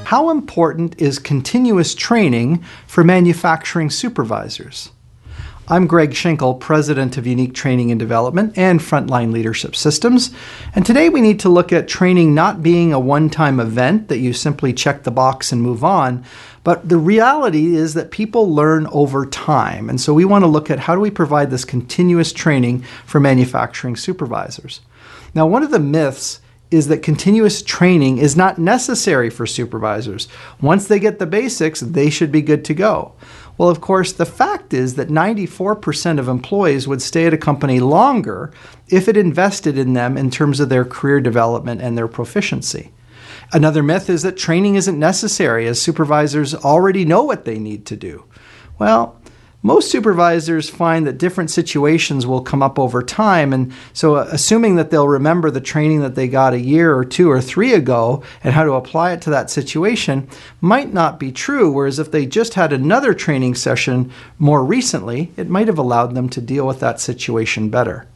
How important is continuous training for manufacturing supervisors? I'm Greg Schenkel, President of Unique Training and Development and Frontline Leadership Systems. And today we need to look at training not being a one-time event that you simply check the box and move on, but the reality is that people learn over time. And so we want to look at how do we provide this continuous training for manufacturing supervisors. Now, one of the myths is that continuous training is not necessary for supervisors. Once they get the basics, they should be good to go. Well, of course, the fact is that 94% of employees would stay at a company longer if it invested in them in terms of their career development and their proficiency. Another myth is that training isn't necessary, as supervisors already know what they need to do. Well, most supervisors find that different situations will come up over time, and so assuming that they'll remember the training that they got a year or 2 or 3 ago and how to apply it to that situation might not be true, whereas if they just had another training session more recently, it might have allowed them to deal with that situation better.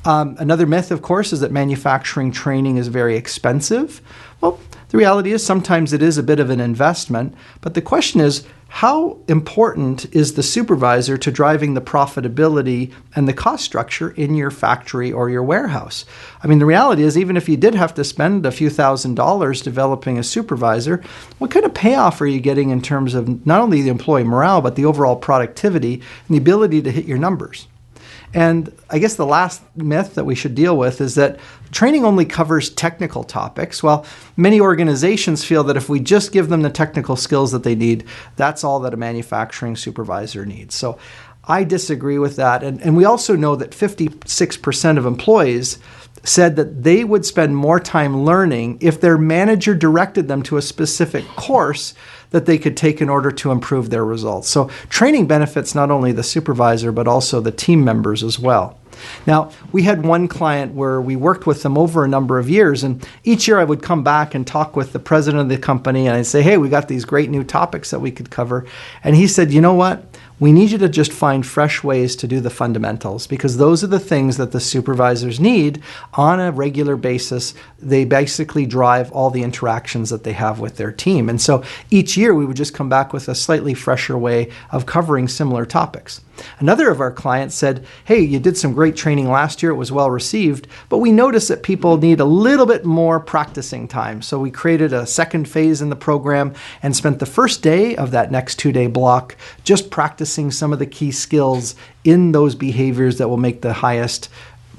Another myth, of course, is that manufacturing training is very expensive. Well, the reality is sometimes it is a bit of an investment, but the question is, how important is the supervisor to driving the profitability and the cost structure in your factory or your warehouse? I mean, the reality is, even if you did have to spend a few $1,000s developing a supervisor, what kind of payoff are you getting in terms of not only the employee morale, but the overall productivity and the ability to hit your numbers? And I guess the last myth that we should deal with is that training only covers technical topics. Well, many organizations feel that if we just give them the technical skills that they need, that's all that a manufacturing supervisor needs. So I disagree with that. And we also know that 56% of employees said that they would spend more time learning if their manager directed them to a specific course that they could take in order to improve their results. So training benefits not only the supervisor, but also the team members as well. Now, we had one client where we worked with them over a number of years, and each year I would come back and talk with the president of the company, and I'd say, hey, we got these great new topics that we could cover. And he said, you know what? We need you to just find fresh ways to do the fundamentals, because those are the things that the supervisors need on a regular basis. They basically drive all the interactions that they have with their team. And so each year we would just come back with a slightly fresher way of covering similar topics. Another of our clients said, hey, you did some great training last year. It was well received, but we noticed that people need a little bit more practicing time. So we created a second phase in the program and spent the first day of that next 2-day block just practicing some of the key skills in those behaviors that will make the highest,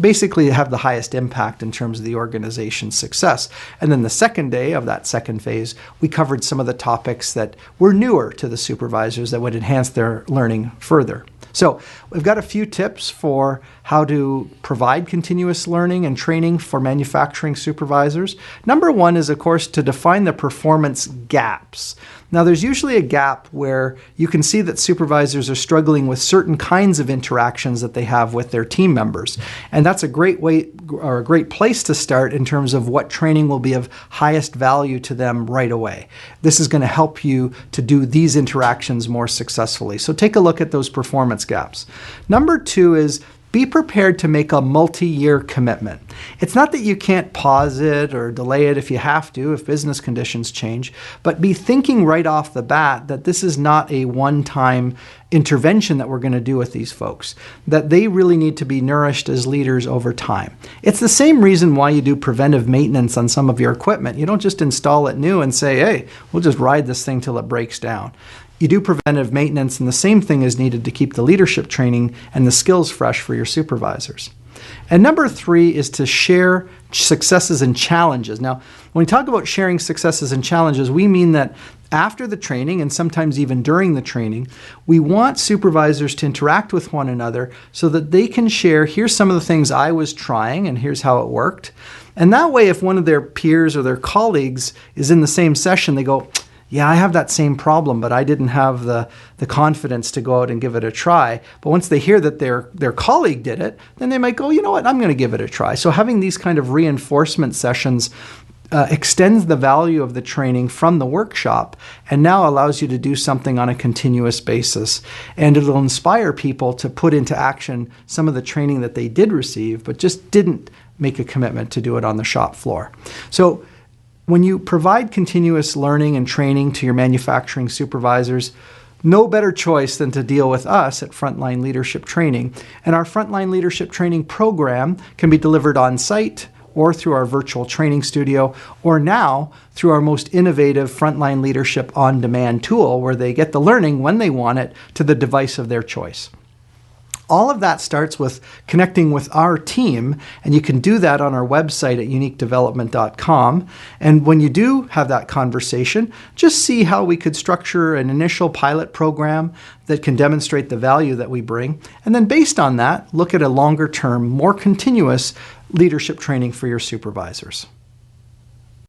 basically have the highest impact in terms of the organization's success. And then the second day of that second phase, we covered some of the topics that were newer to the supervisors that would enhance their learning further. So we've got a few tips for how to provide continuous learning and training for manufacturing supervisors. Number one is, of course, to define the performance gaps. Now, there's usually a gap where you can see that supervisors are struggling with certain kinds of interactions that they have with their team members. And that's a great way or a great place to start in terms of what training will be of highest value to them right away. This is going to help you to do these interactions more successfully. So take a look at those performance gaps. Number two is be prepared to make a multi-year commitment. It's not that you can't pause it or delay it if you have to, if business conditions change, but be thinking right off the bat that this is not a one-time intervention that we're going to do with these folks, that they really need to be nourished as leaders over time. It's the same reason why you do preventive maintenance on some of your equipment. You don't just install it new and say, hey, we'll just ride this thing till it breaks down. You do preventive maintenance, and the same thing is needed to keep the leadership training and the skills fresh for your supervisors. And number three is to share successes and challenges. Now, when we talk about sharing successes and challenges, we mean that after the training, and sometimes even during the training, we want supervisors to interact with one another so that they can share, here's some of the things I was trying and here's how it worked. And that way, if one of their peers or their colleagues is in the same session, they go, yeah, I have that same problem, but I didn't have the confidence to go out and give it a try. But once they hear that their colleague did it, then they might go, you know what, I'm going to give it a try. So having these kind of reinforcement sessions extends the value of the training from the workshop and now allows you to do something on a continuous basis. And it'll inspire people to put into action some of the training that they did receive, but just didn't make a commitment to do it on the shop floor. So When you provide continuous learning and training to your manufacturing supervisors, no better choice than to deal with us at Frontline Leadership Training. And our Frontline Leadership Training program can be delivered on site or through our virtual training studio, or now through our most innovative Frontline Leadership on-demand tool, where they get the learning when they want it to the device of their choice. All of that starts with connecting with our team, and you can do that on our website at uniquedevelopment.com. And when you do have that conversation, just see how we could structure an initial pilot program that can demonstrate the value that we bring. And then based on that, look at a longer term, more continuous leadership training for your supervisors.